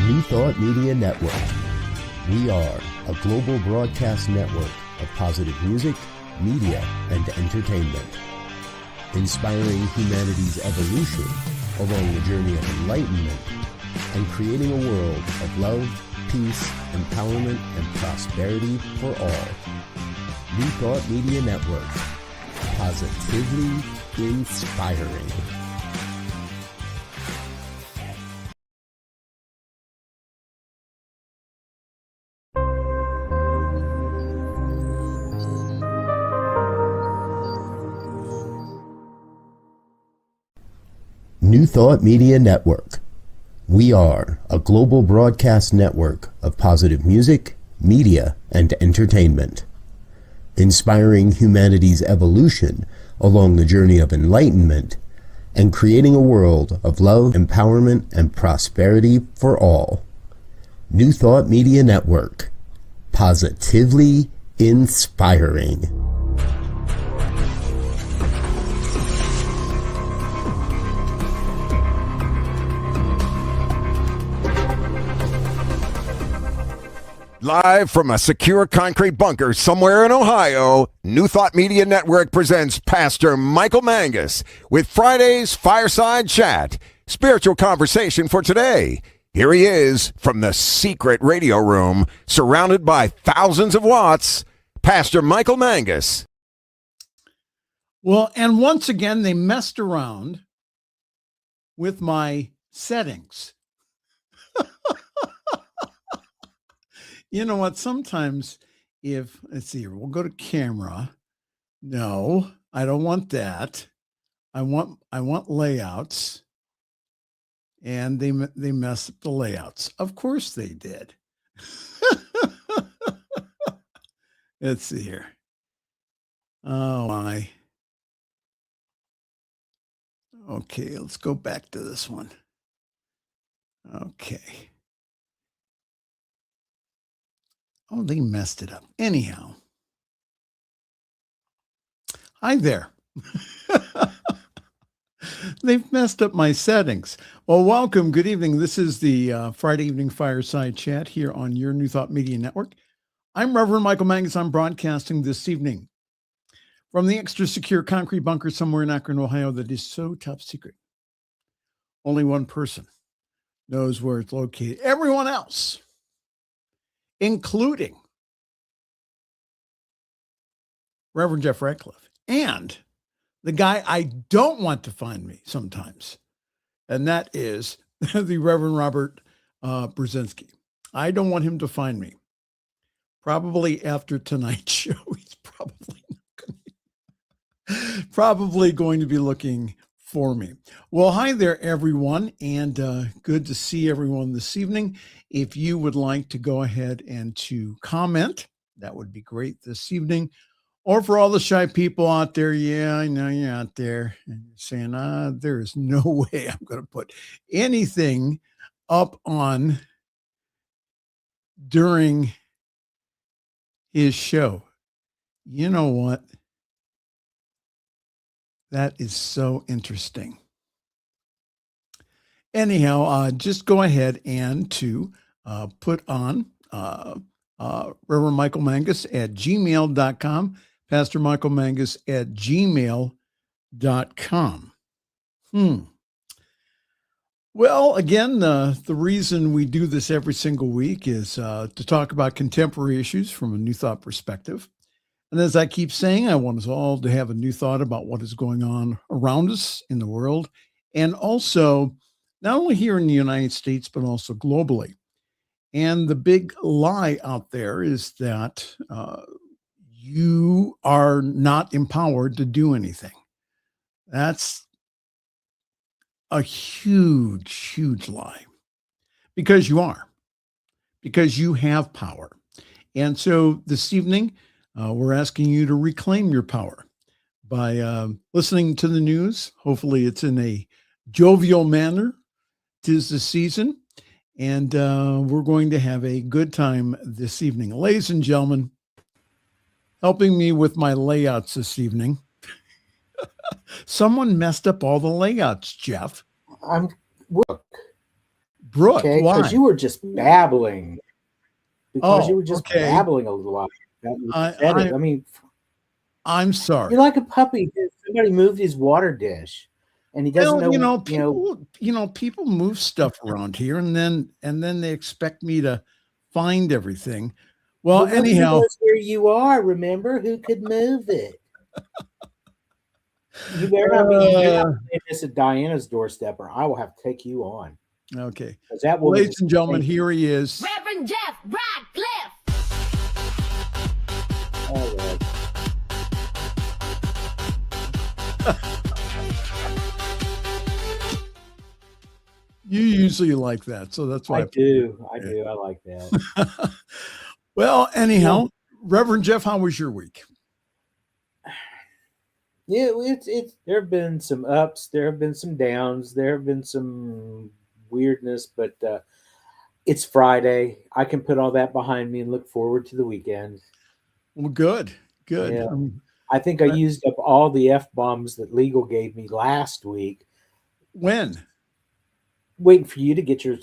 New Thought Media Network. We are a global broadcast network of positive music, media, and entertainment, inspiring humanity's evolution along the journey of enlightenment and creating a world of love, peace, empowerment, and prosperity for all. New Thought Media Network. Positively inspiring. New Thought Media Network. We are a global broadcast network of positive music, media, and entertainment, inspiring humanity's evolution along the journey of enlightenment and creating a world of love, empowerment, and prosperity for all. New Thought Media Network. Positively inspiring. Live from a secure concrete bunker somewhere in Ohio, New Thought Media Network presents Pastor Michael Mangus with Friday's Fireside Chat, spiritual conversation for today. Here he is from the secret radio room, surrounded by thousands of watts, Pastor Michael Mangus. Well, and once again, they messed around with my settings. You know what? Sometimes let's see here, we'll go to camera. No, I don't want that. I want layouts. And they messed up the layouts. Of course they did. Let's see here. Oh my. Okay, let's go back to this one. Okay. Oh, they messed it up. Anyhow. Hi there. They've messed up my settings. Well, welcome. Good evening. This is the Friday evening Fireside Chat here on your New Thought Media Network. I'm Reverend Michael Mangus. I'm broadcasting this evening from the extra secure concrete bunker somewhere in Akron, Ohio that is so top secret. Only one person knows where it's located. Everyone else, including Reverend Jeff Radcliff and the guy I don't want to find me sometimes, and that is the Reverend Robert Brzezinski. I don't want him to find me. Probably after tonight's show, he's probably going to be looking for me. Well, hi there, everyone, and good to see everyone this evening. If you would like to go ahead and to comment, that would be great this evening. Or for all the shy people out there, yeah, I know you're out there and you're saying, there is no way I'm going to put anything up on during his show. You know what? That is so interesting. Anyhow, just go ahead and to put on Reverend Michael Mangus at gmail.com, Pastor Michael Mangus at gmail.com. Well, again, the reason we do this every single week is to talk about contemporary issues from a New Thought perspective. And as I keep saying, I want us all to have a new thought about what is going on around us in the world, and also not only here in the United States, but also globally. And the big lie out there is that you are not empowered to do anything. That's a huge, huge lie, because you are, because you have power. And so this evening, we're asking you to reclaim your power by listening to the news. Hopefully it's in a jovial manner. 'Tis the season, and we're going to have a good time this evening. Ladies and gentlemen, helping me with my layouts this evening. Someone messed up all the layouts, Jeff. Brooke, Okay, why? because you were just babbling. Because you were just okay. babbling a little while. I mean, I'm sorry. you're like a puppy. Somebody moved his water dish, and he doesn't know. People move stuff around here, and then they expect me to find everything. Well, anyhow, knows where you are. Remember who could move it? You better not be doing this at Diana's doorstep, or I will have to take you on. Okay, Ladies and gentlemen, here he is, Reverend Jeff Radcliff. All right. You usually like that, so that's why I do. I like that. Well, anyhow, Reverend Jeff, how was your week? Yeah, it's there have been some ups, there have been some downs, there have been some weirdness, but it's Friday. I can put all that behind me and look forward to the weekend. Well, good. Yeah. I think I used up all the F-bombs that Legal gave me last week. When? Waiting for you to get your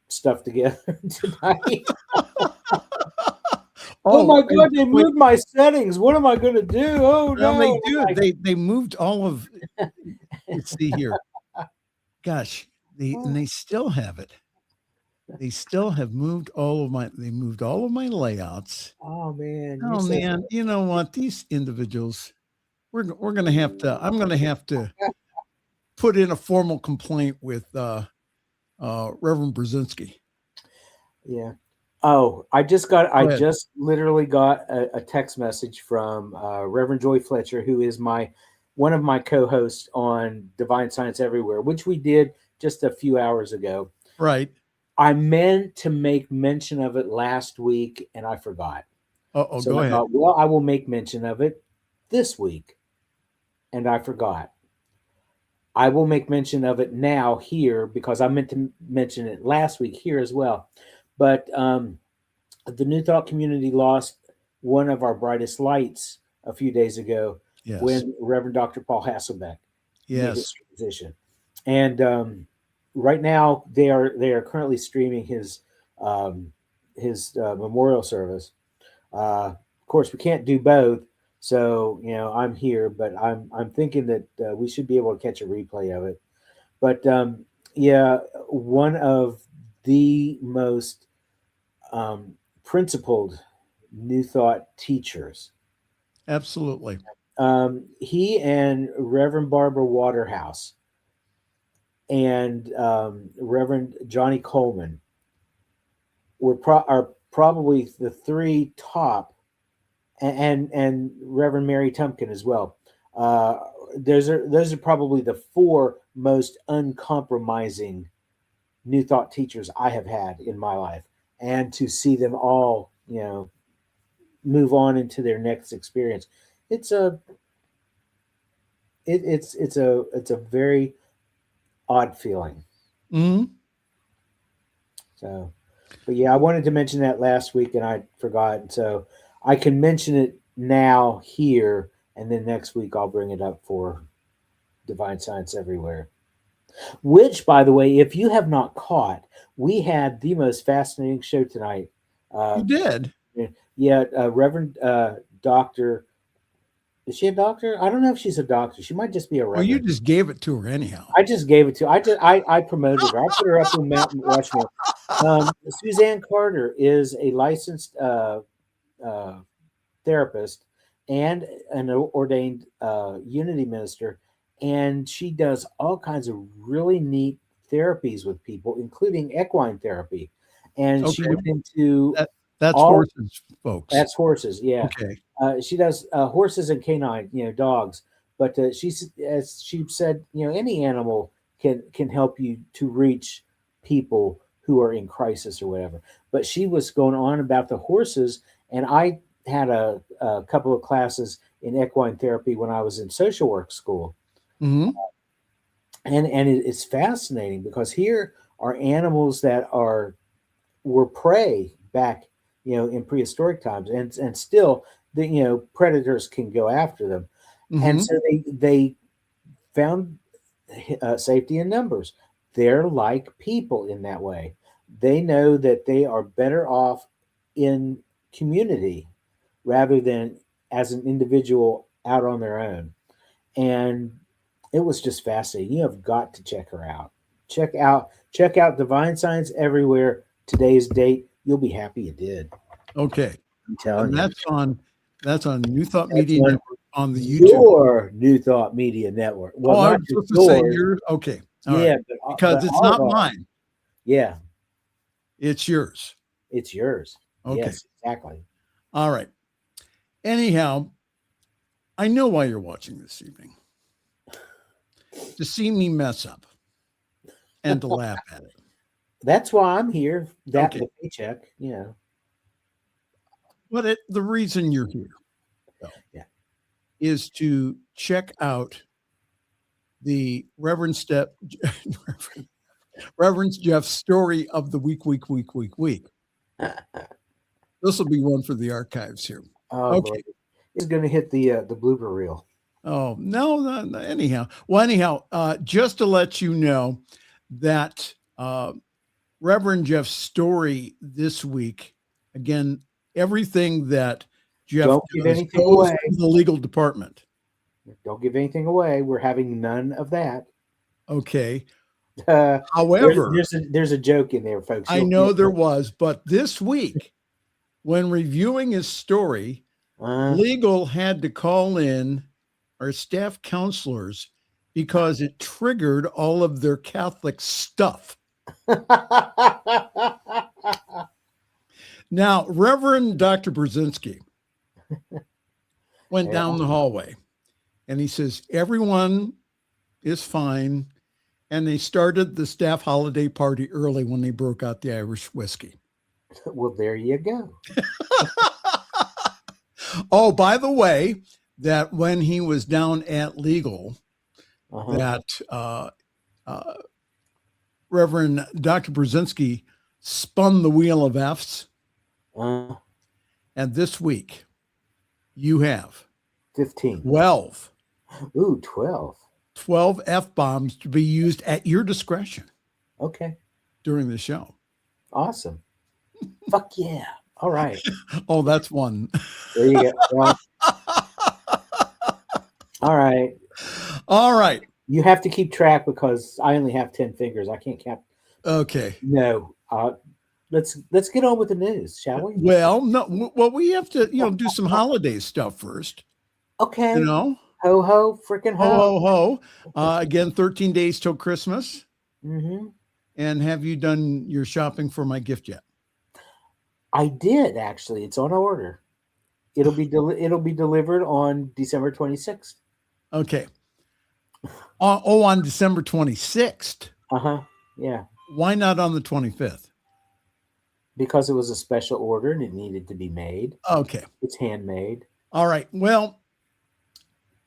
stuff together tonight. Oh my God! They moved my settings. What am I going to do? Oh no! They do. They moved all of. Let's see here. Gosh, they still have it. They still have moved all of my. They moved all of my layouts. Oh man! Oh man! You know what? These individuals. We're going to have to. I'm going to have to put in a formal complaint with Reverend Brzezinski. Yeah. Oh, I just literally got a text message from Reverend Joy Fletcher, who is one of my co-hosts on Divine Science Everywhere, which we did just a few hours ago. Right. I meant to make mention of it last week, and I forgot. So go ahead. Well, I will make mention of it this week, and I forgot. I will make mention of it now here because I meant to mention it last week here as well. But the New Thought community lost one of our brightest lights a few days ago when Reverend Dr. Paul Hasselbeck made his transition. And right now they are currently streaming his memorial service. Of course, we can't do both, so I'm here, but I'm thinking that we should be able to catch a replay of it. But one of the most principled New Thought teachers. Absolutely. He and Reverend Barbara Waterhouse and Reverend Johnny Coleman are probably the three top, and Reverend Mary Tumpkin as well. Those are probably the four most uncompromising New Thought teachers I have had in my life, and to see them all, move on into their next experience, it's a very odd feeling. Mm-hmm. So, but I wanted to mention that last week and I forgot, so I can mention it now here, and then next week I'll bring it up for Divine Science Everywhere. Which, by the way, if you have not caught, we had the most fascinating show tonight. You did? Yeah, Reverend Doctor. Is she a doctor? I don't know if she's a doctor. She might just be a reverend. Well, you just gave it to her anyhow. I just gave it to her. I promoted her. I put her up in Mount Rushmore. Suzanne Carter is a licensed therapist and an ordained Unity minister. And she does all kinds of really neat therapies with people, including equine therapy. And she went into that's horses, folks. That's horses, yeah. Okay. She does horses and canine, dogs. But as she said, any animal can help you to reach people who are in crisis or whatever. But she was going on about the horses, and I had a couple of classes in equine therapy when I was in social work school. Mm-hmm. And it's fascinating because here are animals that were prey back, in prehistoric times, and still the predators can go after them, and so they found safety in numbers. They're like people in that way. they know that they are better off in community rather than as an individual out on their own. And it was just fascinating. You have got to check her out. Check out Divine Signs Everywhere. Today's date. You'll be happy you did. Okay. I'm telling And you. that's on New Thought That's Media on Network on the YouTube. Your New Thought Media Network. Well, Oh, I not was just supposed to say yours. yours. Okay. All Yeah, right. Because it's all not of ours. mine. Yeah, It's yours. it's yours. Okay. Yes, exactly. All right. Anyhow, I know why you're watching this evening. To see me mess up and to laugh at it. That's why I'm here. That Okay. the paycheck, you know. But the reason you're here Yeah. is to check out the Reverend Jeff's story of the week. This will be one for the archives here. Oh, Okay. Lord. He's going to hit the blooper reel. Oh, no. Anyhow. Well, just to let you know that Reverend Jeff's story this week, again, everything that Jeff Don't give does anything goes away. to the legal department. Don't give anything away. We're having none of that. Okay. Uh, However, there's a joke in there, folks. I know there was, but this week, when reviewing his story, legal had to call in our staff counselors because it triggered all of their Catholic stuff. Now, Reverend Dr. Brzezinski went down the hallway and he says, everyone is fine. And they started the staff holiday party early when they broke out the Irish whiskey. Well, there you go. Oh, by the way, that when he was down at legal, that Reverend Dr. Brzezinski spun the wheel of F's. And this week, you have 15. 12. Ooh, 12. 12 F-bombs to be used at your discretion Okay. during the show. Awesome. Fuck yeah. All right. Oh, that's one. There you go. Well, all right. All right. You have to keep track because I only have 10 fingers. I can't count. Okay. No. Let's get on with the news, shall we? Well, no. Well, we have to, do some holiday stuff first. Okay. Ho, Ho, freaking ho. ho, ho. Again, 13 days till Christmas. Mm-hmm. And have you done your shopping for my gift yet? I did, actually. It's on order. It'll be delivered on December 26th. Okay. On December 26th. Yeah. Why not on the 25th? Because it was a special order and it needed to be made. Okay. It's handmade. All right. Well,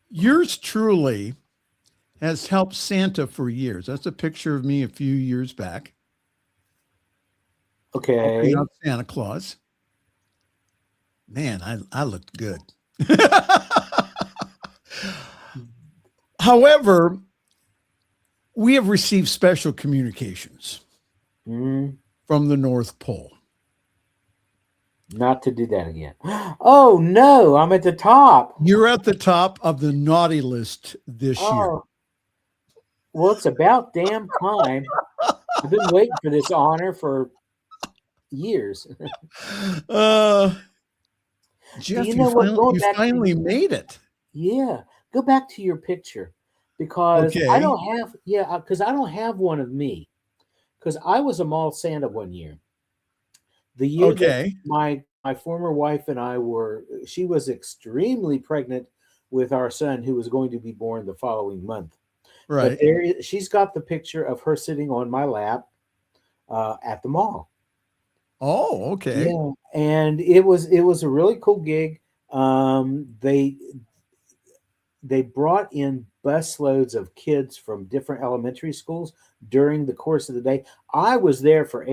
yours truly has helped Santa for years. That's a picture of me a few years back. Okay. Santa Claus. Man, I looked good. However, we have received special communications from the North Pole. Not to do that again. Oh, no, I'm at the top. You're at the top of the naughty list this year. Well, it's about damn time. I've been waiting for this honor for years. Jeff, you finally made it. Yeah. Go back to your picture because I don't have one of me because I was a mall Santa one year. The year that my former wife and I she was extremely pregnant with our son who was going to be born the following month. Right. But she's got the picture of her sitting on my lap at the mall. Oh, okay. Yeah, and it was a really cool gig. They brought in busloads of kids from different elementary schools during the course of the day. I was there for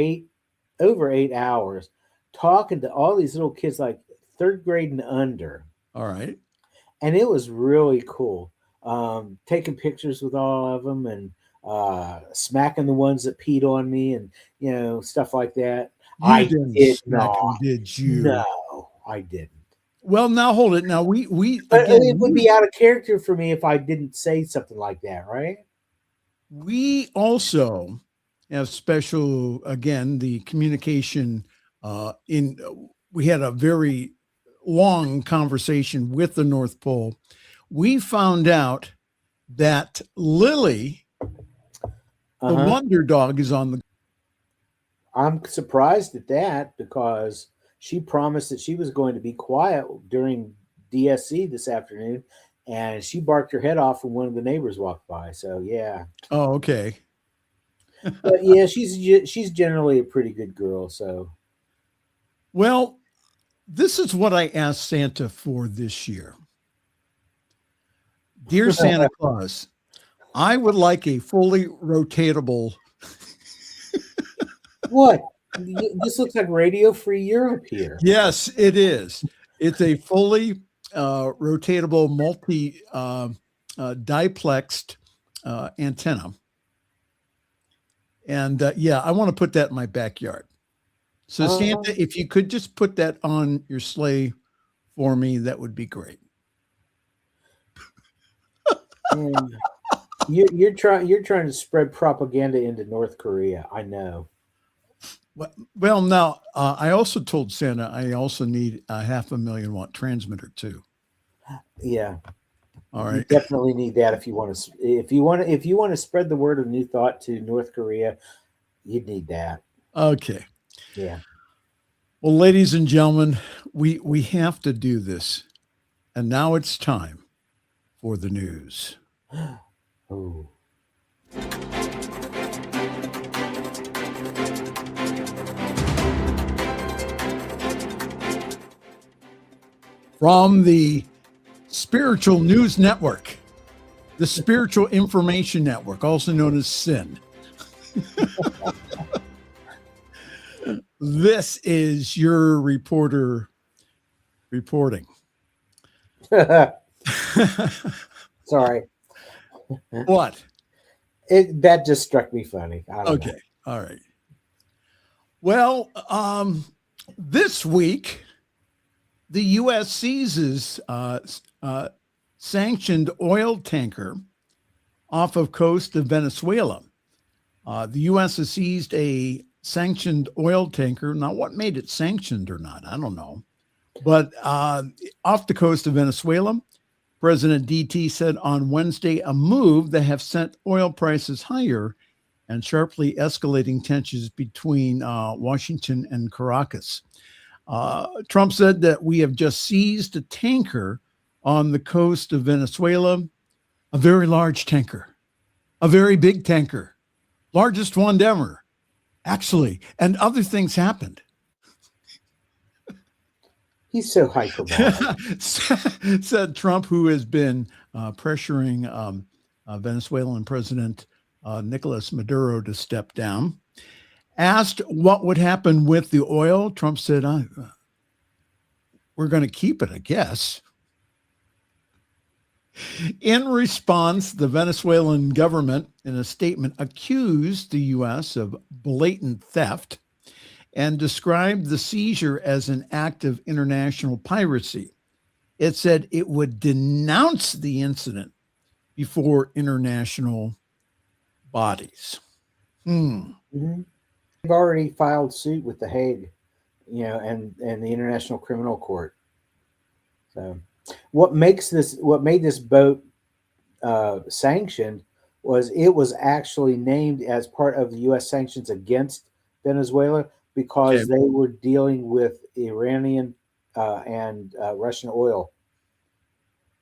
over 8 hours talking to all these little kids, like third grade and under. All right. And it was really cool. Taking pictures with all of them. And smacking the ones that peed on me, and stuff like that. You I didn't did smack him, not. did you? No, I didn't. Well, now hold it. Now we But again it would be out of character for me if I didn't say something like that, right? we also have special again the communication in we had a very long conversation with the North Pole. We found out that Lily, the wonder dog, is on the. I'm surprised at that because she promised that she was going to be quiet during DSC this afternoon, and she barked her head off when one of the neighbors walked by. So yeah. Oh, okay. But yeah, she's generally a pretty good girl. So Well, this is what I asked Santa for this year. Dear Santa Claus, I would like a fully rotatable. what? This looks like Radio Free Europe here. Yes, it is. It's a fully rotatable multi diplexed antenna. And yeah, I want to put that in my backyard. So Santa, if you could just put that on your sleigh for me, that would be great. And you're trying to spread propaganda into North Korea. I know. Well, now I also told Santa I also need a 500,000 watt transmitter too. Yeah. All right. You definitely need that if you want to spread the word of New Thought to North Korea. You'd need that. Okay. Yeah. Well, ladies and gentlemen, we have to do this, and now it's time for the news. Oh. From the Spiritual News Network, the Spiritual Information Network, also known as SIN. This is your reporter reporting. Sorry. What? That just struck me funny. I don't know. All right. Well, this week, the U.S. seizes sanctioned oil tanker off of coast of Venezuela. The U.S. has seized a sanctioned oil tanker. Now, what made it sanctioned or not, I don't know. But off the coast of Venezuela, President DT said on Wednesday a move that have sent oil prices higher and sharply escalating tensions between Washington and Caracas. Trump said that we have just seized a tanker on the coast of Venezuela, a very large tanker, a very big tanker, largest one ever, actually, and other things happened. He's so hyperbolic. Said Trump, who has been pressuring Venezuelan President Nicolas Maduro to step down. Asked what would happen with the oil, Trump said, we're going to keep it, I guess. In response, the Venezuelan government, in a statement, accused the U.S. of blatant theft and described the seizure as an act of international piracy. It said it would denounce the incident before international bodies. Mm-hmm. They've already filed suit with The Hague, and the International Criminal Court. So, what made this boat sanctioned was it was actually named as part of the U.S. sanctions against Venezuela because they were dealing with Iranian and Russian oil,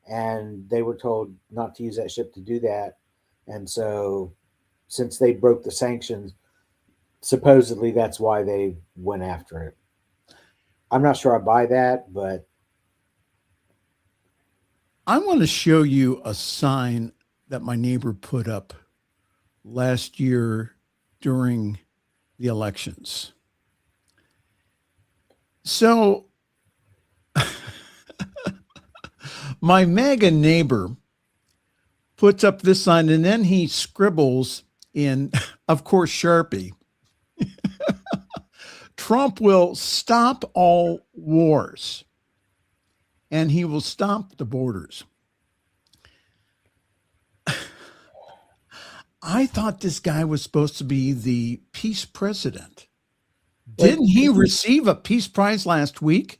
and they were told not to use that ship to do that. And so, since they broke the sanctions, supposedly that's why they went after it. I'm not sure I buy that, but I want to show you a sign that my neighbor put up last year during the elections. So my MAGA neighbor puts up this sign, and then he scribbles in, of course, Sharpie. Trump will stop all wars and he will stop the borders. I thought this guy was supposed to be the peace president. Didn't he receive a peace prize last week?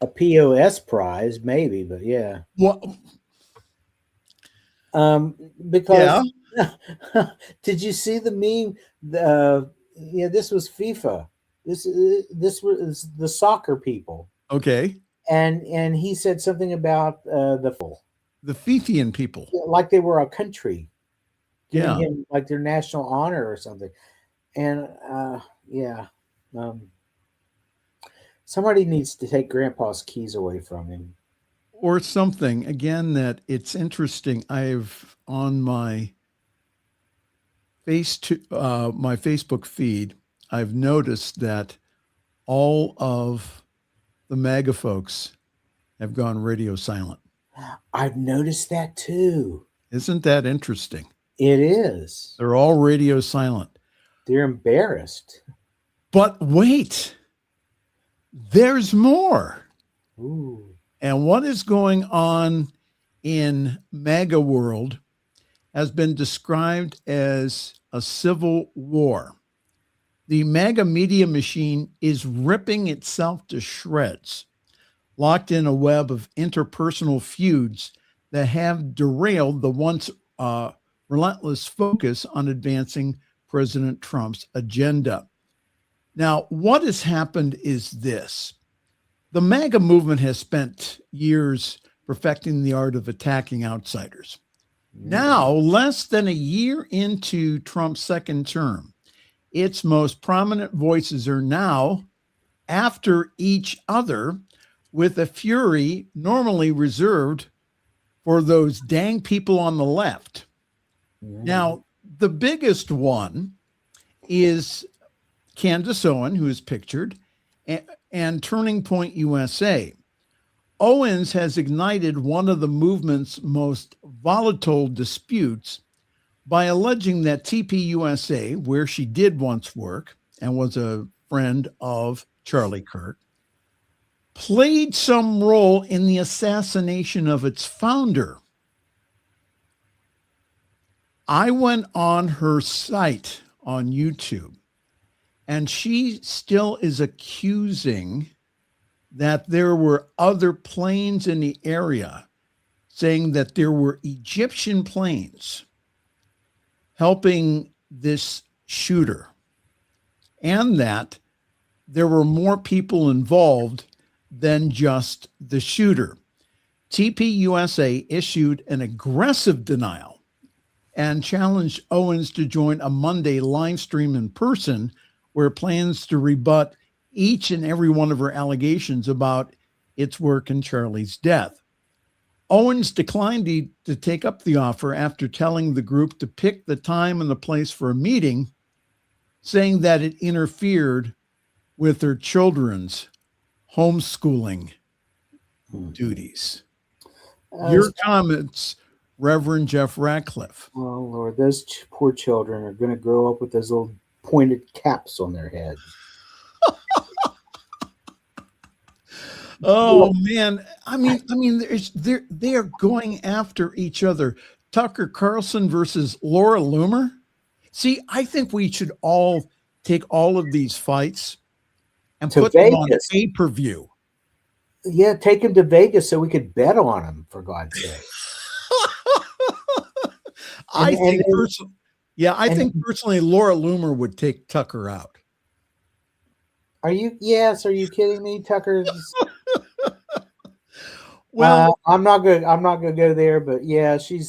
A POS prize, maybe, but yeah. Well, Because did you see the meme? This was FIFA. This was the soccer people. okay. And he said something about the Fifian people. like they were a country, giving Yeah. him like their national honor or something. And somebody needs to take Grandpa's keys away from him. Or something. Again, that it's interesting. I've on my my Facebook feed, I've noticed that all of the MAGA folks have gone radio silent. I've noticed that too. Isn't that interesting? It is. They're all radio silent. They're embarrassed. But wait, there's more. Ooh. And what is going on in MAGA world has been described as a civil war. The MAGA media machine is ripping itself to shreds, locked in a web of interpersonal feuds that have derailed the once relentless focus on advancing President Trump's agenda. Now, what has happened is this. The MAGA movement has spent years perfecting the art of attacking outsiders. Now, less than a year into Trump's second term, its most prominent voices are now after each other with a fury normally reserved for those dang people on the left. Now, the biggest one is Candace Owen, who is pictured, and Turning Point USA. Owens has ignited one of the movement's most volatile disputes by alleging that TPUSA, where she did once work and was a friend of Charlie Kirk, played some role in the assassination of its founder. I went on her site on YouTube, and she still is accusing that there were other planes in the area, saying that there were Egyptian planes helping this shooter, and that there were more people involved than just the shooter. TPUSA issued an aggressive denial and challenged Owens to join a Monday live stream in person where it plans to rebut each and every one of her allegations about its work in Charlie's death. Owens declined to take up the offer after telling the group to pick the time and the place for a meeting, saying that it interfered with her children's homeschooling duties. Your comments, Reverend Jeff Radcliff. Oh, Lord, those poor children are going to grow up with those little pointed caps on their heads. Oh man, I mean, they are going after each other. Tucker Carlson versus Laura Loomer. See, I think we should all take all of these fights and To put them on Vegas. pay-per-view. Yeah, take them to Vegas so we could bet on them, for God's sake. I And- think and- personally, I think personally, Laura Loomer would take Tucker out. Are you kidding me? Tucker's Well, I'm not gonna go there, but yeah, she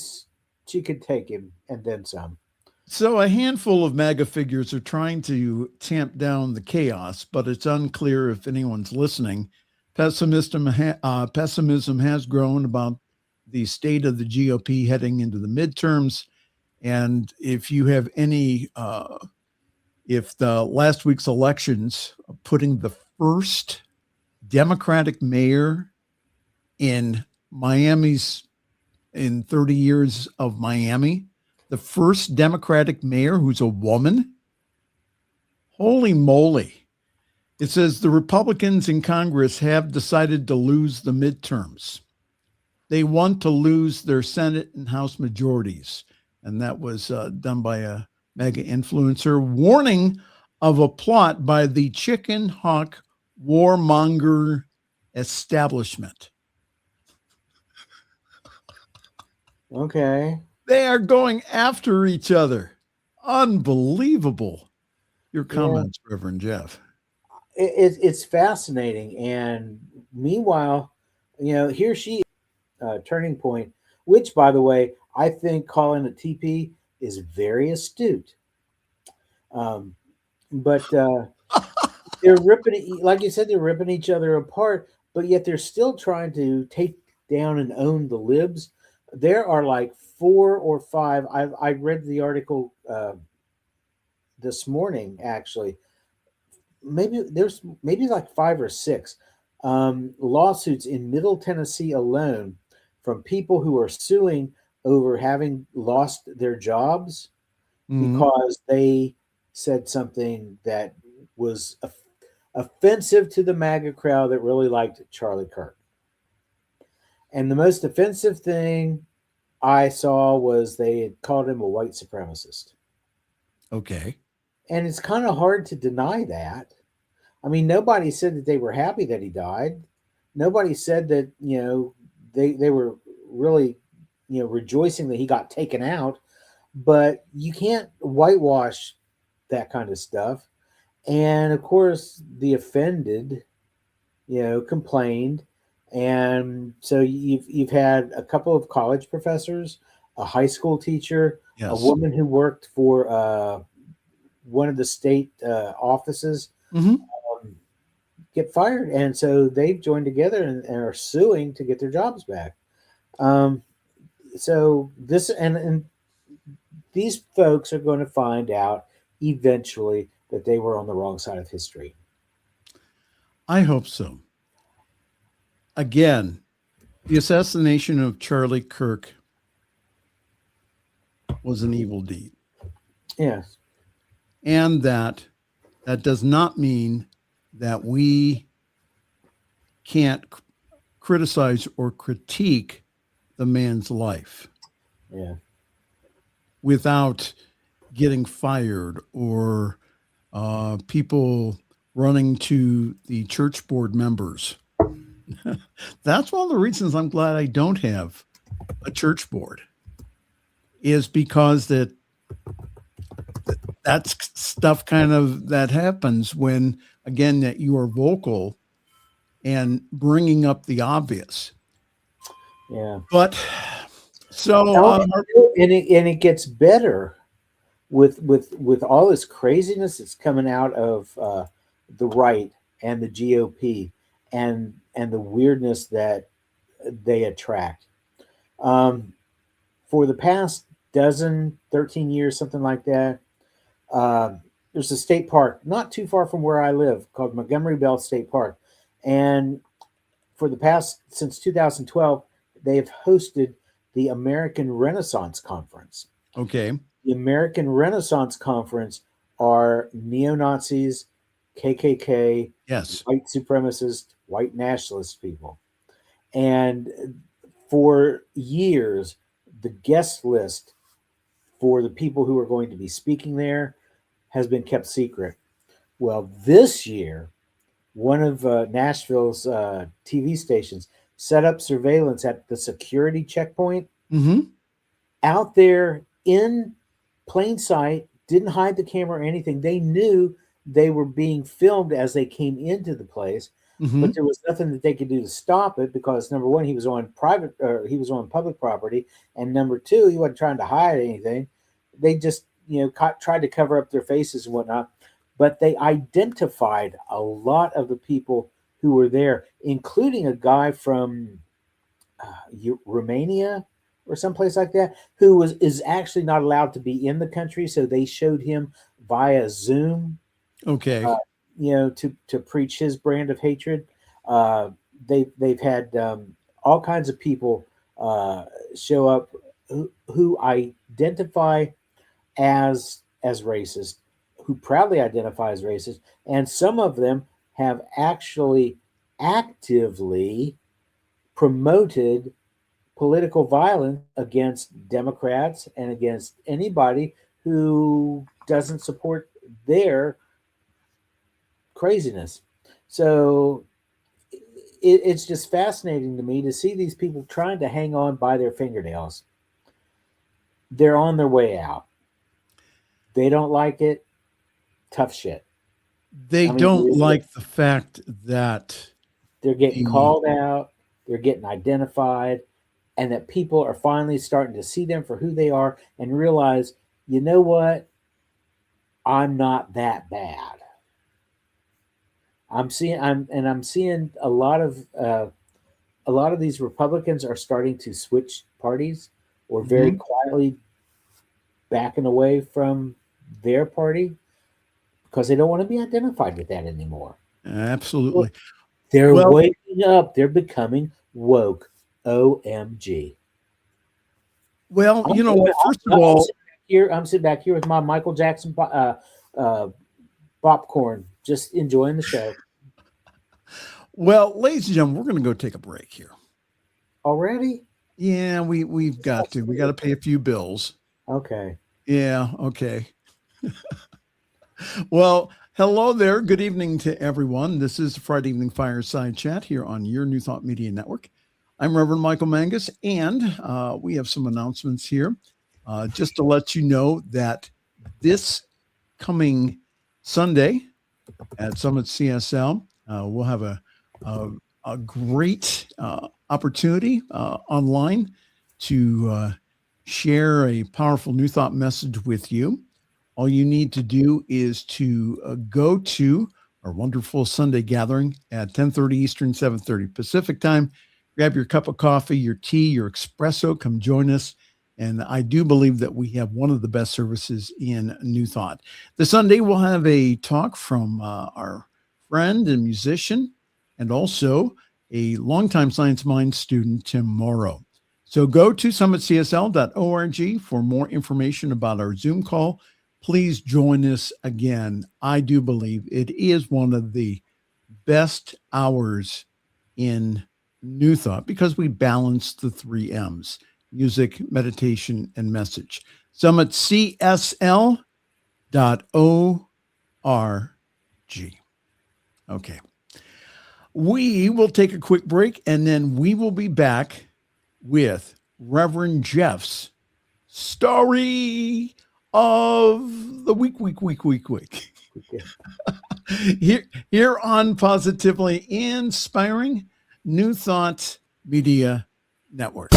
could take him and then some. so a handful of MAGA figures are trying to tamp down the chaos, but it's unclear if anyone's listening. Pessimism has grown about the state of the GOP heading into the midterms. And if you have any, if the last week's elections putting the first Democratic mayor in Miami's in 30 years of Miami. The first Democratic mayor who's a woman. Holy moly. It says the Republicans in Congress have decided to lose the midterms. They want to lose their Senate and House majorities. And that was done by a mega influencer, warning of a plot by the chicken hawk warmonger establishment. Okay. They are going after each other. Unbelievable. Your comments, Reverend Jeff. It's fascinating. And meanwhile, here she turning point, which, by the way, I think calling a TP is very astute. But they're ripping, like you said, they're ripping each other apart, but yet they're still trying to take down and own the libs. There are like 4 or 5. I read the article this morning, actually. Maybe there's like 5 or 6 lawsuits in Middle Tennessee alone from people who are suing over having lost their jobs because they said something that was offensive to the MAGA crowd that really liked Charlie Kirk. And the most offensive thing I saw was they had called him a white supremacist. Okay. And it's kind of hard to deny that. I mean, nobody said that they were happy that he died. Nobody said that, they were really, rejoicing that he got taken out. But you can't whitewash that kind of stuff. And of course, the offended, complained. And so you've had a couple of college professors, a high school teacher, yes, a woman who worked for one of the state offices get fired. And so they've joined together and are suing to get their jobs back. So this and these folks are going to find out eventually that they were on the wrong side of history. I hope so. Again, the assassination of Charlie Kirk was an evil deed. Yes. And that does not mean that we can't criticize or critique the man's life. Yeah. Without getting fired or people running to the church board members. That's one of the reasons I'm glad I don't have a church board, is because that's stuff kind of that happens when, again, that you are vocal and bringing up the obvious. Yeah. But so and it gets better with all this craziness that's coming out of the right and the GOP and the weirdness that they attract. For the past 13 years, something like that, there's a state park not too far from where I live called Montgomery Bell State Park. And since 2012, they have hosted the American Renaissance Conference. Okay. The American Renaissance Conference are neo-Nazis, KKK, yes, white supremacist, white nationalist people. And for years, the guest list for the people who are going to be speaking there has been kept secret. Well, this year, one of Nashville's TV stations set up surveillance at the security checkpoint out there in plain sight, didn't hide the camera or anything. They knew they were being filmed as they came into the place, but there was nothing that they could do to stop it because, number one, he was on public property, and number two, he wasn't trying to hide anything. They just, tried to cover up their faces and whatnot, but they identified a lot of the people who were there, including a guy from Romania or someplace like that, who is actually not allowed to be in the country. So they showed him via Zoom, okay, to preach his brand of hatred. They've had all kinds of people show up who identify as racist, who proudly identify as racist, and some of them have actually actively promoted political violence against Democrats and against anybody who doesn't support their craziness. So it's just fascinating to me to see these people trying to hang on by their fingernails. They're on their way out. They don't like it. Tough shit. They don't like the fact that they're getting called out, they're getting identified, and that people are finally starting to see them for who they are and realize, you know what? I'm not that bad. I'm seeing a lot of these Republicans are starting to switch parties or very quietly backing away from their party because they don't want to be identified with that anymore. Absolutely. They're waking up. They're becoming woke. OMG. Well, you know what? First of all, I'm sitting back here with my Michael Jackson popcorn, just enjoying the show. Well, ladies and gentlemen, we're going to go take a break here. Already? Yeah, we've got to. We got to pay a few bills. Okay. Yeah, okay. Well, hello there. Good evening to everyone. This is the Friday Evening Fireside Chat here on your New Thought Media Network. I'm Reverend Michael Mangus, and we have some announcements here. Just to let you know that this coming Sunday at Summit CSL, we'll have a great opportunity online to share a powerful New Thought message with you. All you need to do is to go to our wonderful Sunday gathering at 10:30 Eastern, 7:30 Pacific time. Grab your cup of coffee, your tea, your espresso. Come join us. And I do believe that we have one of the best services in New Thought. The Sunday, we'll have a talk from our friend and musician and also a longtime Science Mind student, Tim Morrow. So go to summitcsl.org for more information about our Zoom call. Please join us again. I do believe it is one of the best hours in New Thought because we balance the 3 M's: music, meditation, and message. summitcsl.org. Okay. We will take a quick break and then we will be back with Reverend Jeff's story of the week. Here on Positively Inspiring New Thought Media Network.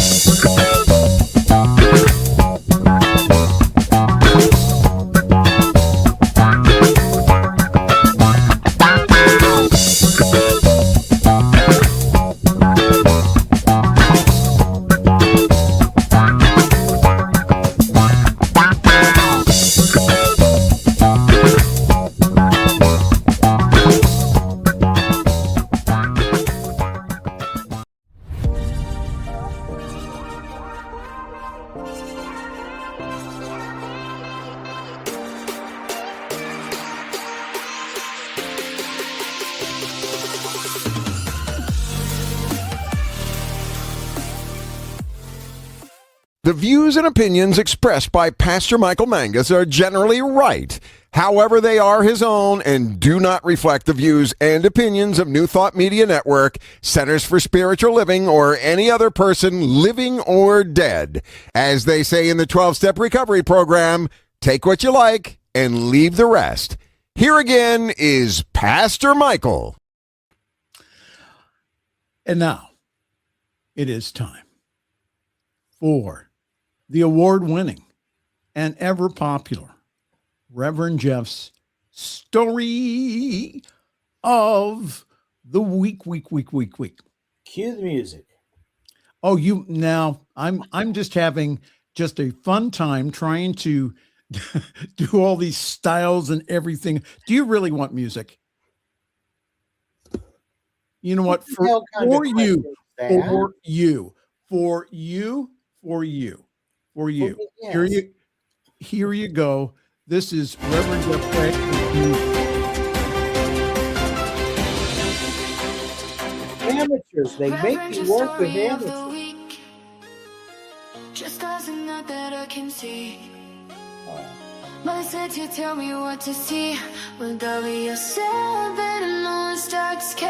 The views and opinions expressed by Pastor Michael Mangus are generally right. However, they are his own and do not reflect the views and opinions of New Thought Media Network, Centers for Spiritual Living, or any other person living or dead. As they say in the 12-Step Recovery Program, take what you like and leave the rest. Here again is Pastor Michael. And now it is time for the award-winning and ever-popular Reverend Jeff's story of the week. Cue the music. Oh, I'm just having just a fun time trying to do all these styles and everything. Do you really want music? You know what? For you, for you. For Here me, yes. here you go. This is Reverend Jeff Franklin. Amateurs, they make you work with amateurs. Just cause I'm not that I can see. Listen to tell me what to see. When W7 and on starts K.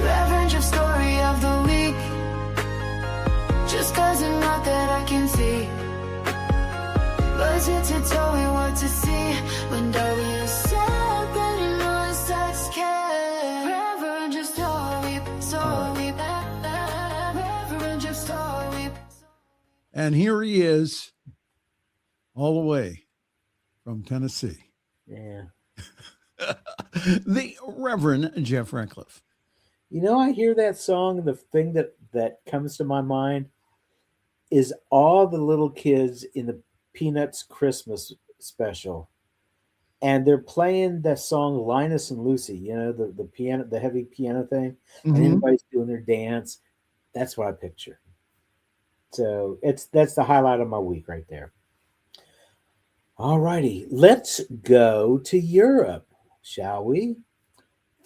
Reverend your story of the week. Just cause I'm not that I can see. Listen to tell me what to see. When W7 and on starts K. Reverend your story. Reverend your story. And here he is, all the way from Tennessee. Yeah. The Reverend Jeff Radcliff. You know, I hear that song, and the thing that comes to my mind is all the little kids in the Peanuts Christmas special. And they're playing that song Linus and Lucy, you know, the piano, the heavy piano thing, and everybody's doing their dance. That's what I picture. So that's the highlight of my week right there. All righty, let's go to Europe, shall we?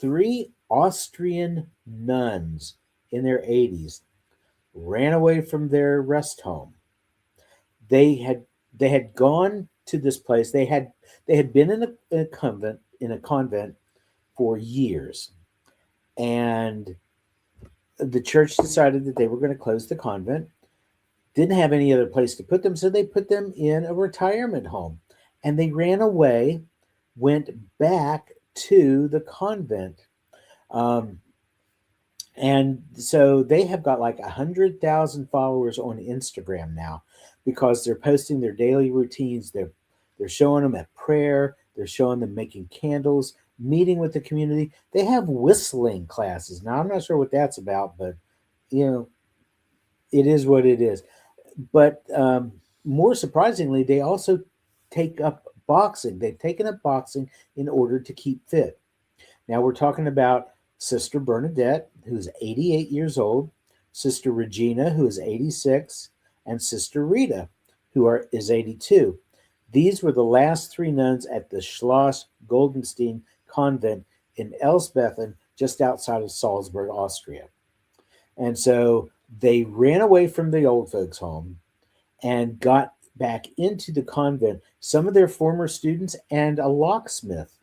3 Austrian nuns in their 80s ran away from their rest home. They had gone to this place. They had been in a convent for years, and the church decided that they were going to close the convent. Didn't have any other place to put them, so they put them in a retirement home. And they ran away, went back to the convent. And so they have got like 100,000 followers on Instagram now because they're posting their daily routines. They're showing them at prayer. They're showing them making candles, meeting with the community. They have whistling classes. Now, I'm not sure what that's about, but, you know, it is what it is. But more surprisingly, they also take up boxing. They've taken up boxing in order to keep fit. Now we're talking about Sister Bernadette, who's 88 years old, Sister Regina, who is 86, and Sister Rita, who is 82. These were the last 3 nuns at the Schloss Goldenstein convent in Elsbethen, just outside of Salzburg, Austria. And so they ran away from the old folks' home and got back into the convent. Some of their former students and a locksmith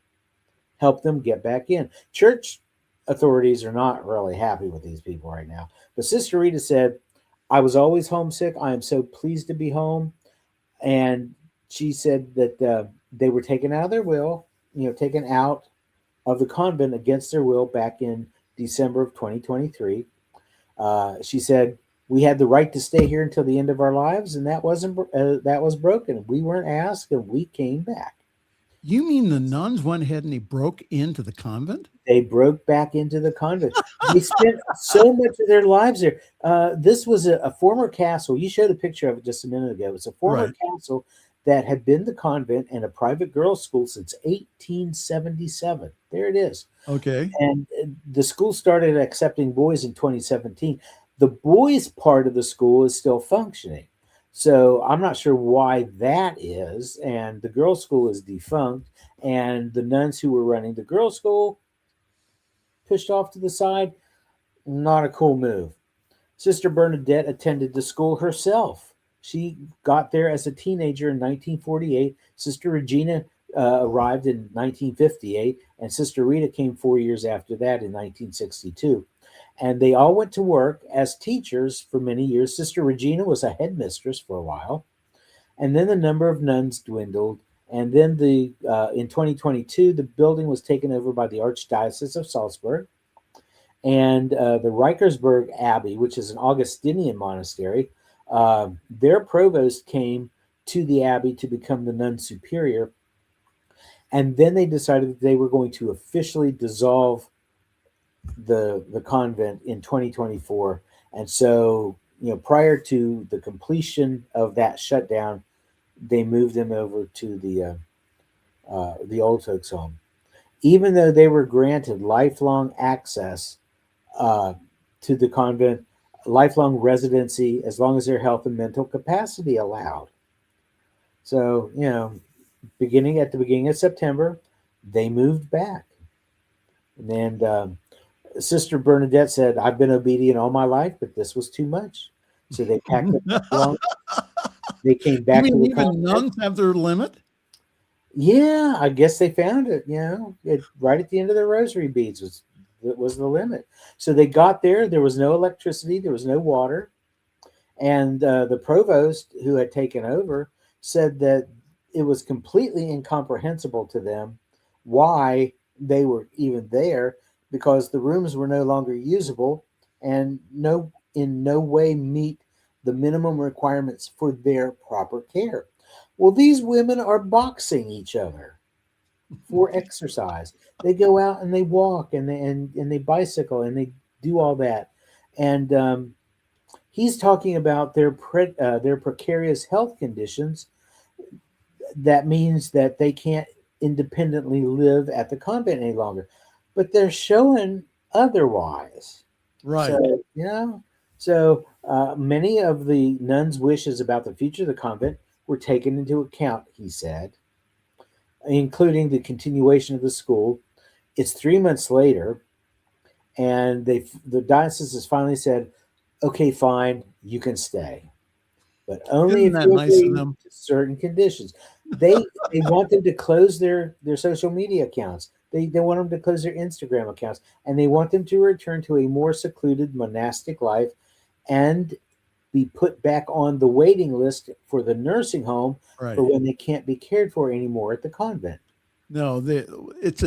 helped them get back in. Church authorities are not really happy with these people right now. But Sister Rita said, I was always homesick. I am so pleased to be home. And she said that they were taken out of their will, taken out of the convent against their will back in December of 2023. She said, we had the right to stay here until the end of our lives, and that was broken. We weren't asked, and we came back. You mean the nuns went ahead and they broke into the convent? They broke back into the convent. They spent so much of their lives there. This was a former castle. You showed a picture of it just a minute ago. It was a former castle that had been the convent and a private girls' school since 1877. There it is. Okay. And the school started accepting boys in 2017. The boys' part of the school is still functioning. So I'm not sure why that is. And the girls' school is defunct. And the nuns who were running the girls' school pushed off to the side. Not a cool move. Sister Bernadette attended the school herself. She got there as a teenager in 1948. Sister Regina arrived in 1958. And Sister Rita came 4 years after that in 1962. And they all went to work as teachers for many years. Sister Regina was a headmistress for a while. And then the number of nuns dwindled. And then in 2022, the building was taken over by the Archdiocese of Salzburg. And the Reikersburg Abbey, which is an Augustinian monastery, their provost came to the abbey to become the nun superior. And then they decided that they were going to officially dissolve the convent in 2024. And so, prior to the completion of that shutdown, they moved them over to the old folks home. Even though they were granted lifelong access to the convent, lifelong residency as long as their health and mental capacity allowed. So, beginning at the beginning of September, they moved back. And Sister Bernadette said, "I've been obedient all my life, but this was too much." So they packed up. They came back. You mean to the even convent. nuns have their limit? Yeah, I guess they found it. Right at the end of their rosary beads was the limit. So they got there. There was no electricity. There was no water. And the provost who had taken over said that it was completely incomprehensible to them why they were even there, because the rooms were no longer usable and in no way meet the minimum requirements for their proper care. Well, these women are boxing each other for exercise. They go out and they walk and they bicycle and they do all that. And he's talking about their precarious health conditions. That means that they can't independently live at the convent any longer, but they're showing otherwise. Right. So many of the nuns' wishes about the future of the convent were taken into account, he said, including the continuation of the school. It's 3 months later, and the diocese has finally said, "Okay, fine, you can stay, but only Isn't if that you nice of agree them? to certain conditions." They want them to close their social media accounts. They want them to close their Instagram accounts, and they want them to return to a more secluded monastic life and be put back on the waiting list for the nursing home Right. for when they can't be cared for anymore at the convent. No, it's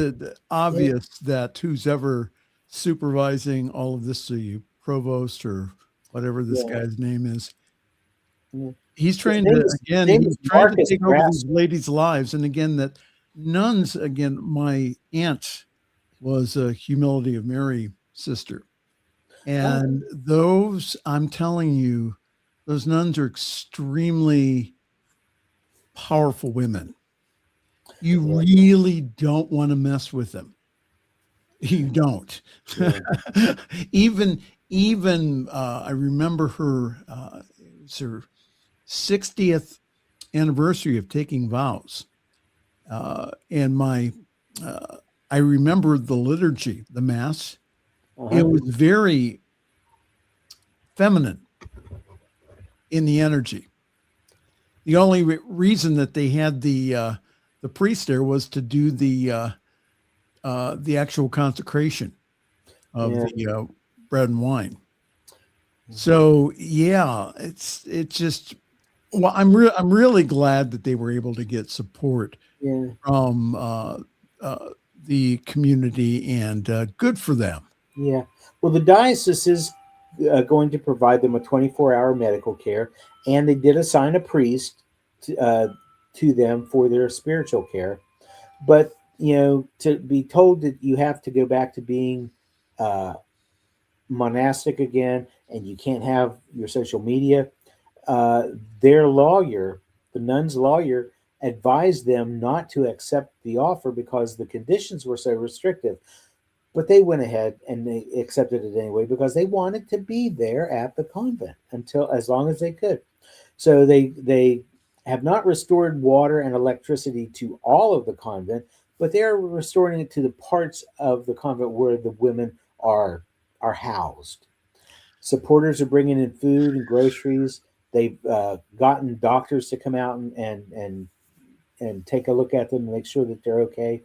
obvious that who's ever supervising all of this, the provost or whatever this guy's name is, Yeah. he's trying His name to is- again. his name He's is trying to Marcus take over Grass. these ladies' lives, and again that nuns. Again, my aunt was a Humility of Mary sister, and those, I'm telling you, those nuns are extremely powerful women. You really don't want to mess with them. You don't. even I remember her. It was her 60th anniversary of taking vows, and I remember the liturgy, the mass. It was very feminine in the energy. The only reason that they had the priest there was to do the actual consecration of the bread and wine. So it's just, well, I'm really glad that they were able to get support from the community, and good for them. Yeah. Well, the diocese is going to provide them with 24-hour medical care, and they did assign a priest to them for their spiritual care. But, to be told that you have to go back to being monastic again, and you can't have your social media, their lawyer, the nun's lawyer, advised them not to accept the offer because the conditions were so restrictive. But they went ahead and they accepted it anyway because they wanted to be there at the convent as long as they could. So they have not restored water and electricity to all of the convent, but they are restoring it to the parts of the convent where the women are housed. Supporters are bringing in food and groceries. They've gotten doctors to come out and take a look at them and make sure that they're okay.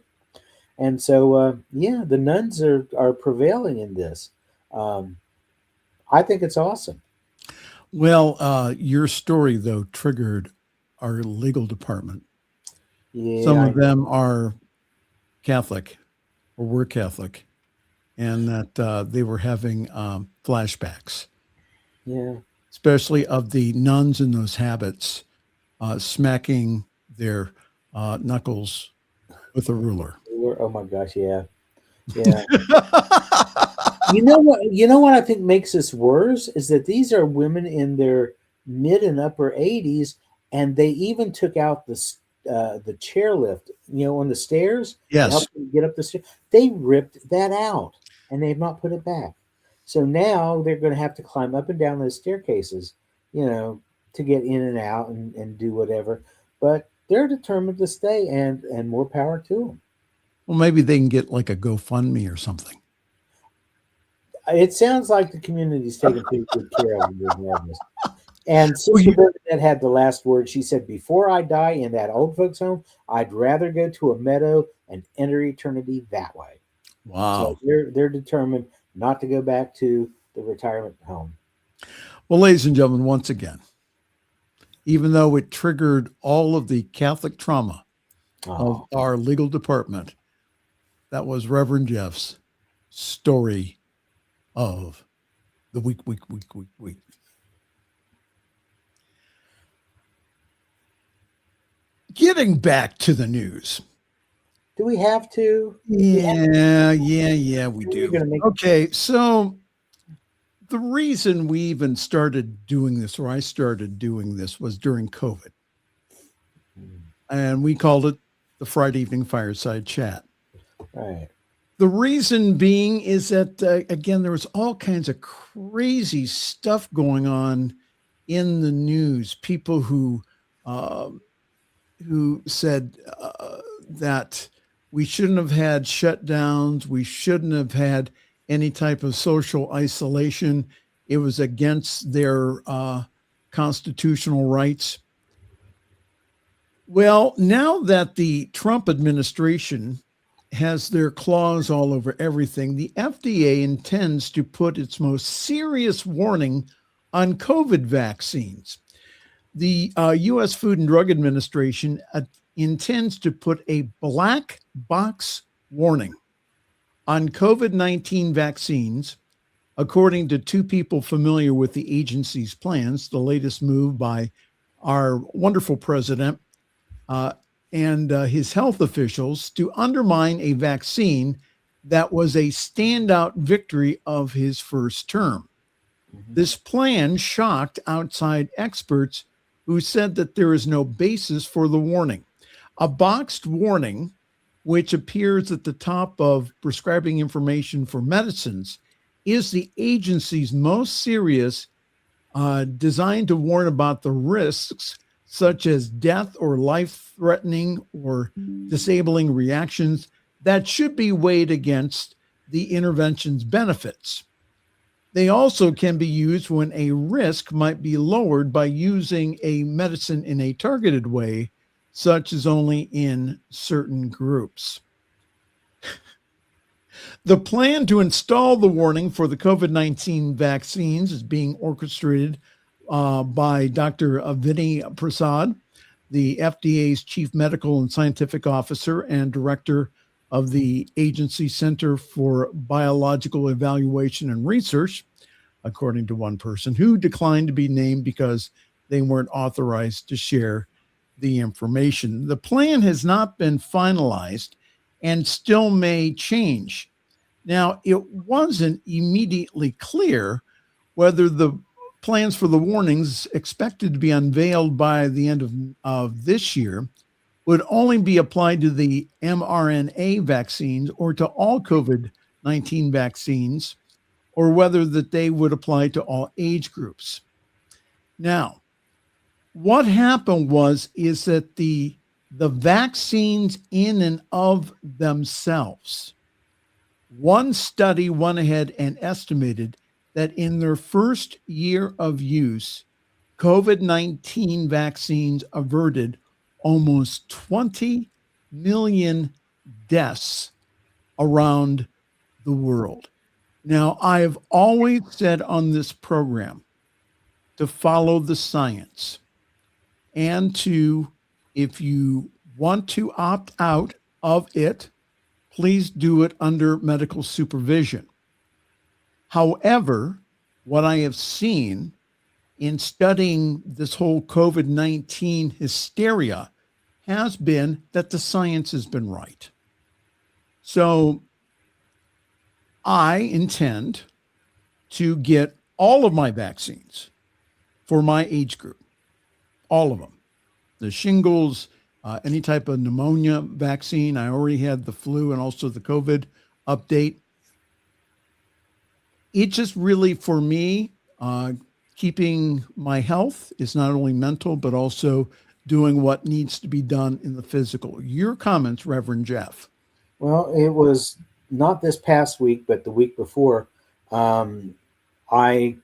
And so, the nuns are prevailing in this. I think it's awesome. Well, your story, though, triggered our legal department. Yeah, Some of them are Catholic or were Catholic, and that they were having flashbacks. Yeah. Especially of the nuns in those habits, smacking their knuckles with a ruler. Oh my gosh, yeah. You know what I think makes this worse is that these are women in their mid and upper 80s, and they even took out the chairlift, on the stairs. Yes. To help them get up the stairs. They ripped that out, and they've not put it back. So now they're going to have to climb up and down those staircases, to get in and out and do whatever. But they're determined to stay, and more power to them. Well, maybe they can get like a GoFundMe or something. It sounds like the community's taking pretty good care of them. And Sister Bernadette had the last word. She said, "Before I die in that old folks' home, I'd rather go to a meadow and enter eternity that way." Wow. So they're determined not to go back to the retirement home. Well, ladies and gentlemen, once again, even though it triggered all of the Catholic trauma of our legal department, that was Reverend Jeff's story of the week. Getting back to the news. Do we have to? Yeah, we do. Okay, so the reason we even started doing this, or I started doing this, was during COVID. And we called it the Friday Evening Fireside Chat. Right. The reason being is that, again, there was all kinds of crazy stuff going on in the news. People who said that we shouldn't have had shutdowns. We shouldn't have had any type of social isolation. It was against their constitutional rights. Well, now that the Trump administration has their claws all over everything, the FDA intends to put its most serious warning on COVID vaccines. The U.S. Food and Drug Administration intends to put a black box warning on COVID-19 vaccines, according to two people familiar with the agency's plans, the latest move by our wonderful president and his health officials to undermine a vaccine that was a standout victory of his first term. Mm-hmm. This plan shocked outside experts who said that there is no basis for the warning. A boxed warning, which appears at the top of prescribing information for medicines, is the agency's most serious, designed to warn about the risks such as death or life-threatening or disabling reactions that should be weighed against the intervention's benefits. They also can be used when a risk might be lowered by using a medicine in a targeted way, such as only in certain groups. The plan to install the warning for the COVID-19 vaccines is being orchestrated by Dr. Vinny Prasad, the FDA's chief medical and scientific officer and director of the Agency Center for Biological Evaluation and Research, according to one person who declined to be named because they weren't authorized to share the information. The plan has not been finalized and still may change. Now, it wasn't immediately clear whether the plans for the warnings expected to be unveiled by the end of this year would only be applied to the mRNA vaccines or to all COVID-19 vaccines, or whether that they would apply to all age groups. Now, what happened is that the vaccines in and of themselves, one study went ahead and estimated that in their first year of use, COVID-19 vaccines averted almost 20 million deaths around the world. Now, I have always said on this program to follow the science and to, if you want to opt out of it, please do it under medical supervision. However, what I have seen in studying this whole COVID-19 hysteria has been that the science has been right. So I intend to get all of my vaccines for my age group, all of them. The shingles, any type of pneumonia vaccine. I already had the flu and also the COVID update. it just really, for me, keeping my health is not only mental, but also doing what needs to be done in the physical. Your comments, Reverend Jeff. Well, it was not this past week, but the week before. I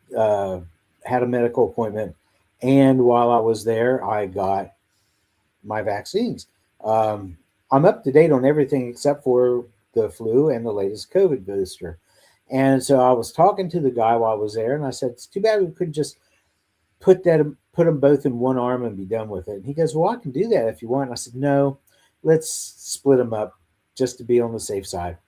had a medical appointment, and while I was there, I got my vaccines. I'm up to date on everything except for the flu and the latest COVID booster. And so I was talking to the guy while I was there, and I said, "It's too bad we couldn't just put them both in one arm and be done with it." And he goes, "Well, I can do that if you want." And I said, "No, let's split them up just to be on the safe side."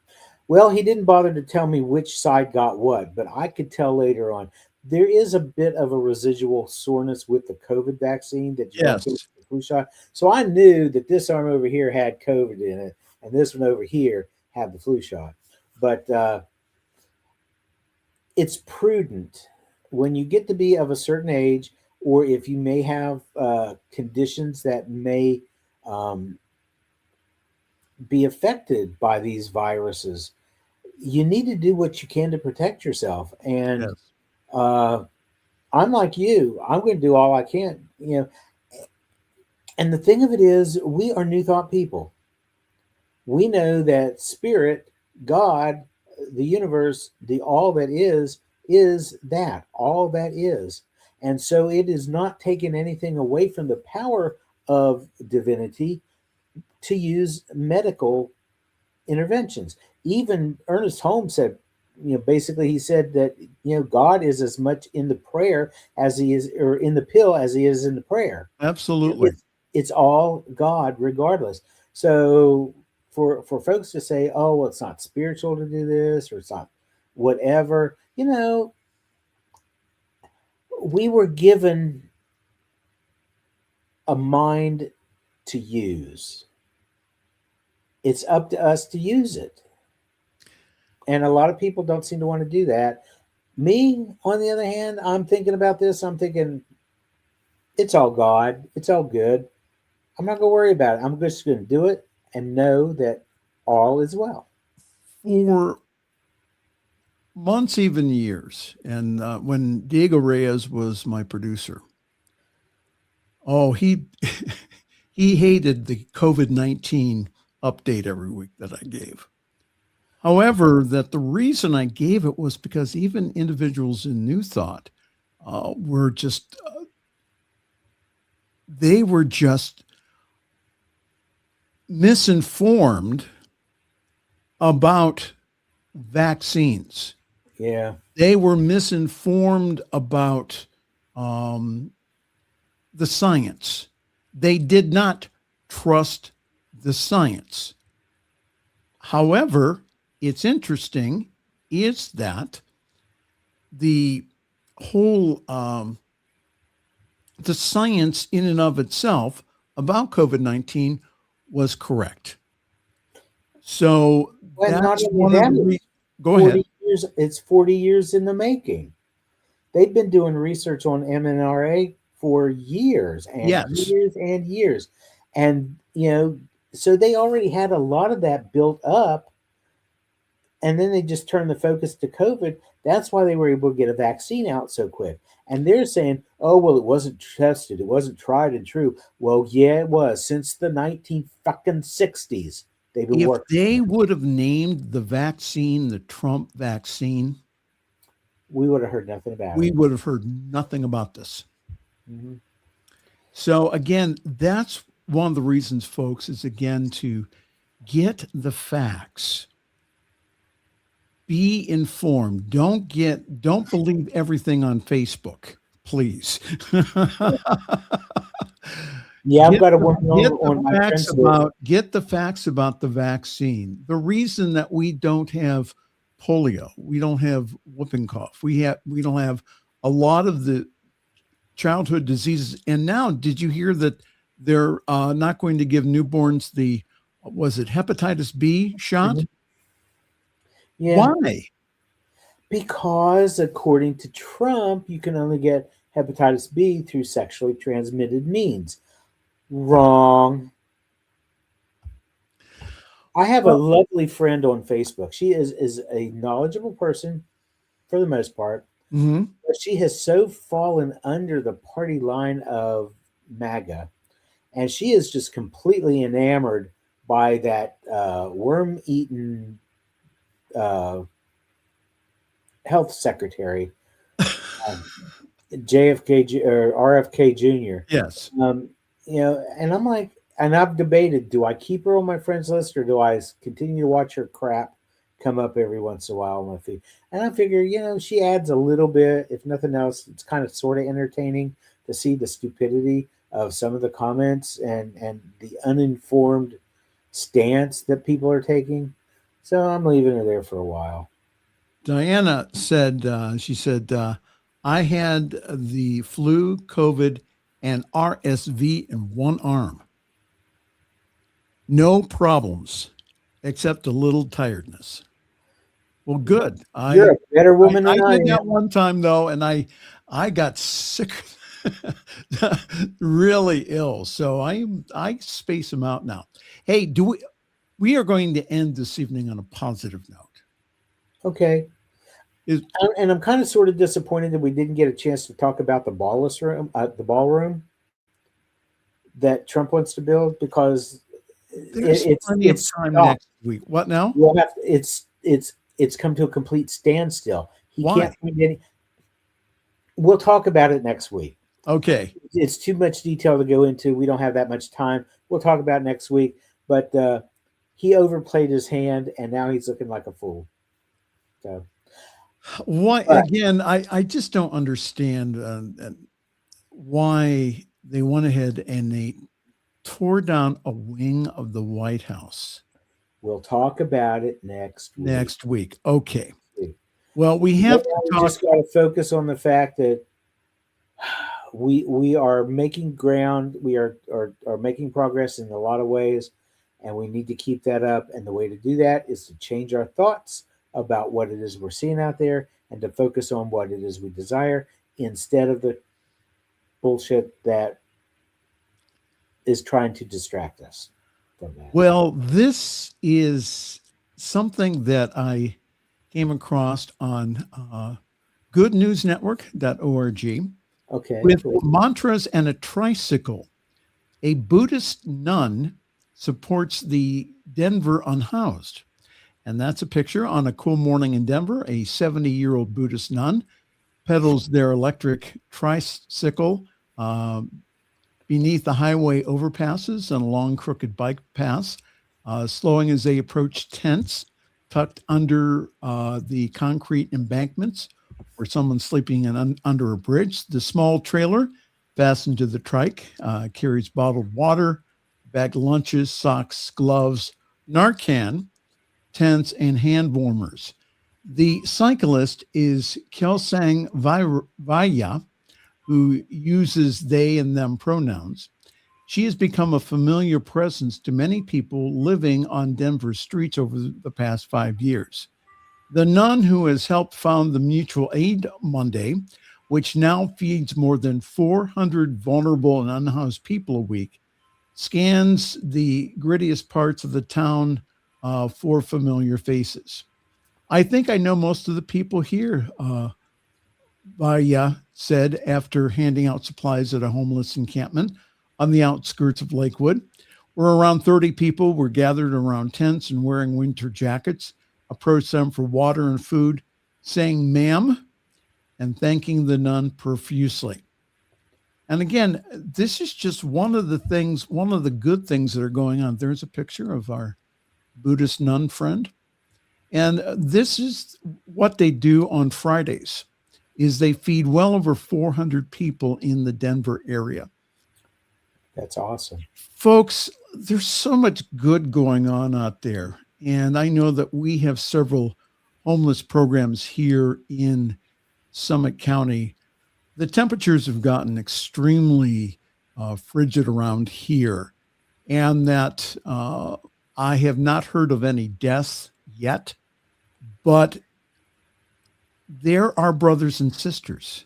Well, he didn't bother to tell me which side got what, but I could tell later on. There is a bit of a residual soreness with the COVID vaccine that you don't get with the flu shot. So I knew that this arm over here had COVID in it, and this one over here had the flu shot. But it's prudent when you get to be of a certain age, or if you may have conditions that may be affected by these viruses, you need to do what you can to protect yourself. And I'm like you. I'm going to do all I can, And the thing of it is, we are New Thought people. We know that spirit, God, the universe, the all that is that, all that is. And so it is not taking anything away from the power of divinity to use medical interventions. Even Ernest Holmes said, basically he said that, God is as much in the prayer as he is, or in the pill as he is in the prayer. Absolutely. It's all God regardless. So for folks to say, "Oh, well, it's not spiritual to do this," or "it's not whatever," we were given a mind to use. It's up to us to use it. And a lot of people don't seem to want to do that. Me, on the other hand, I'm thinking about this. I'm thinking, it's all God. It's all good. I'm not going to worry about it. I'm just going to do it and know that all is well. For months, even years, and when Diego Reyes was my producer, he he hated the COVID-19 update every week that I gave. However, that the reason I gave it was because even individuals in New Thought were just misinformed about vaccines. Yeah. They were misinformed about the science. They did not trust the science. However, it's interesting is that the whole the science in and of itself about COVID-19 was correct. So that's one of the go ahead. It's 40 years in the making. They've been doing research on mRNA for years and years and years. And, so they already had a lot of that built up. And then they just turned the focus to COVID. That's why they were able to get a vaccine out so quick. And they're saying, "Oh, well, it wasn't tested. It wasn't tried and true." Well, yeah, it was. Since the 1960s, they've been working. If they would have named the vaccine the Trump vaccine, we would have heard nothing about it. We would have heard nothing about this. Mm-hmm. So again, that's one of the reasons, folks, is again to get the facts. Be informed. Don't believe everything on Facebook, please. Yeah, I've got to work on my facts get the facts about the vaccine. The reason that we don't have polio, we don't have whooping cough, we don't have a lot of the childhood diseases. And now, did you hear that they're not going to give newborns the hepatitis B shot? Mm-hmm. Yeah. Why? Because according to Trump, you can only get hepatitis B through sexually transmitted means. Wrong. I have a lovely friend on Facebook. She is a knowledgeable person, for the most part. Mm-hmm. But she has so fallen under the party line of MAGA, and she is just completely enamored by that worm-eaten health secretary, JFK or RFK Jr. Yes. And I'm like, and I've debated: do I keep her on my friends list or do I continue to watch her crap come up every once in a while on my feed? And I figure, she adds a little bit. If nothing else, it's kind of sort of entertaining to see the stupidity of some of the comments and the uninformed stance that people are taking. So I'm leaving her there for a while. Diana said, I had the flu, COVID, and RSV in one arm. No problems, except a little tiredness. Well, good. You're a better woman than I did that am. one time, though, and I got sick, really ill. So I space them out now. Hey, we are going to end this evening on a positive note. Okay. And I'm kind of sort of disappointed that we didn't get a chance to talk about the ballroom that Trump wants to build, because There's plenty of time next week. What now? We'll have it's come to a complete standstill. He Why? can't find any. We'll talk about it next week. Okay. It's too much detail to go into. We don't have that much time. We'll talk about it next week. But he overplayed his hand, and now he's looking like a fool. So. Why again? I just don't understand why they went ahead and they tore down a wing of the White House. We'll talk about it next week. Next week, okay. Well, we have to talk. Just got to focus on the fact that we are making ground. We are making progress in a lot of ways, and we need to keep that up. And the way to do that is to change our thoughts about what it is we're seeing out there and to focus on what it is we desire instead of the bullshit that is trying to distract us from that. Well, this is something that I came across on goodnewsnetwork.org. Okay. With mantras and a tricycle. A Buddhist nun supports the Denver unhoused. And that's a picture on a cool morning in Denver. A 70-year-old Buddhist nun pedals their electric tricycle beneath the highway overpasses and along crooked bike paths, slowing as they approach tents tucked under the concrete embankments or someone sleeping under a bridge. The small trailer fastened to the trike carries bottled water, bagged lunches, socks, gloves, Narcan, tents, and hand warmers. The cyclist is Kelsang Vaya, who uses they and them pronouns. She has become a familiar presence to many people living on Denver streets over the past 5 years. The nun, who has helped found the Mutual Aid Monday, which now feeds more than 400 vulnerable and unhoused people a week, scans the grittiest parts of the town for familiar faces. I think I know most of the people here, Vaya said after handing out supplies at a homeless encampment on the outskirts of Lakewood, where around 30 people were gathered around tents and wearing winter jackets, approached them for water and food, saying ma'am, and thanking the nun profusely. And again, this is just one of the good things that are going on. There's a picture of our Buddhist nun friend. And this is what they do on Fridays, is they feed well over 400 people in the Denver area. That's awesome. Folks, there's so much good going on out there. And I know that we have several homeless programs here in Summit County. The temperatures have gotten extremely frigid around here, and that I have not heard of any deaths yet, but there are brothers and sisters.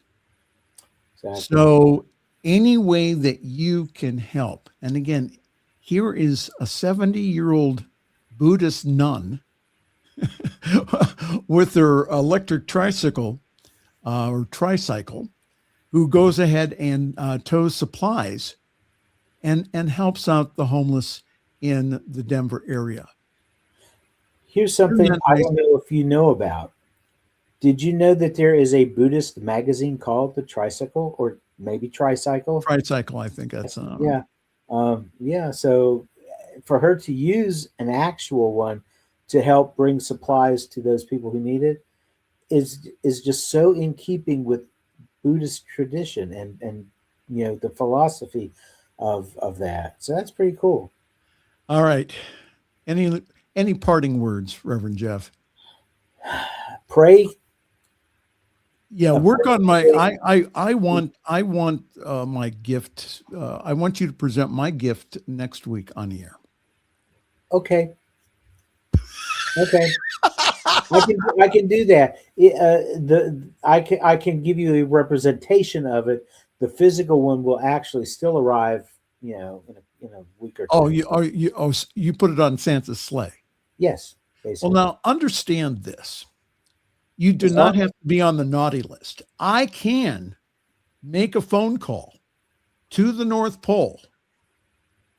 Exactly. So any way that you can help, and again, here is a 70-year-old Buddhist nun with their electric tricycle or tricycle, who goes ahead and tows supplies and helps out the homeless in the Denver area. Here's something I don't know if you know about. Did you know that there is a Buddhist magazine called The Tricycle, or maybe Tricycle? Tricycle, I think that's yeah. So for her to use an actual one to help bring supplies to those people who need it is just so in keeping with Buddhist tradition and the philosophy of that. So that's pretty cool. All right. Any parting words, Reverend Jeff? Pray. Yeah, work on my. I want my gift. I want you to present my gift next week on the air. Okay. I can do that. I can give you a representation of it. The physical one will actually still arrive, in a week or two. You put it on Santa's sleigh. Yes. Basically. Well, now understand this. You do not have to be on the naughty list. I can make a phone call to the North Pole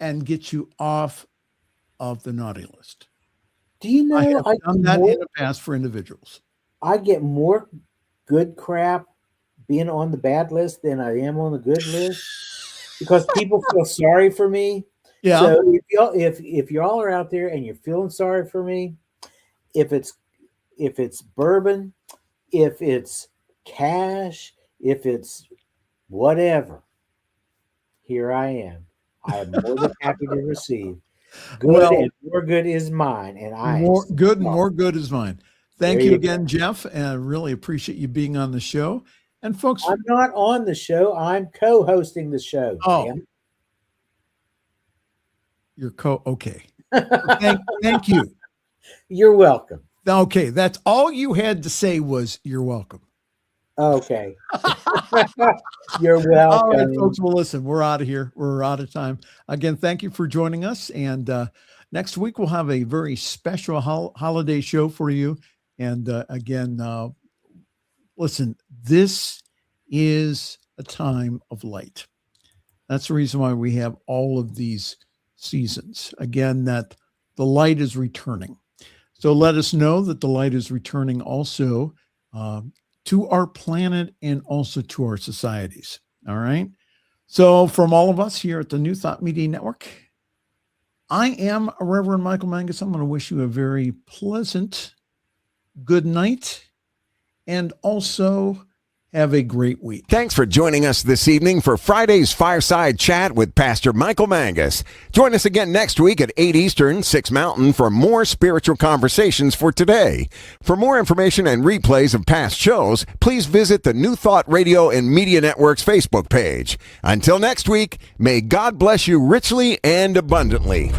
and get you off of the naughty list. Do you know I have done that in the past for individuals? I get more good crap being on the bad list than I am on the good list because people feel sorry for me. Yeah. So if y'all are out there and you're feeling sorry for me, if it's bourbon, if it's cash, if it's whatever, here I am. I am more than happy to receive. Good and more good is mine, and more good is mine. Thank you again, Jeff, and I really appreciate you being on the show. And folks, I'm not on the show; I'm co-hosting the show. Oh, damn. You're okay. Thank you. You're welcome. Okay, that's all you had to say was you're welcome. Okay. You're welcome. All right, folks. Well, listen, we're out of here. We're out of time. Again, thank you for joining us. And next week, we'll have a very special holiday show for you. And again, listen, this is a time of light. That's the reason why we have all of these seasons. Again, that the light is returning. So let us know that the light is returning also to our planet and also to our societies. All right. So from all of us here at the New Thought Media Network, I am Reverend Michael Mangus. I'm going to wish you a very pleasant good night and also have a great week. Thanks for joining us this evening for Friday's Fireside Chat with Pastor Michael Mangus. Join us again next week at 8 Eastern, 6 Mountain for more spiritual conversations for today. For more information and replays of past shows, please visit the New Thought Radio and Media Network's Facebook page. Until next week, may God bless you richly and abundantly.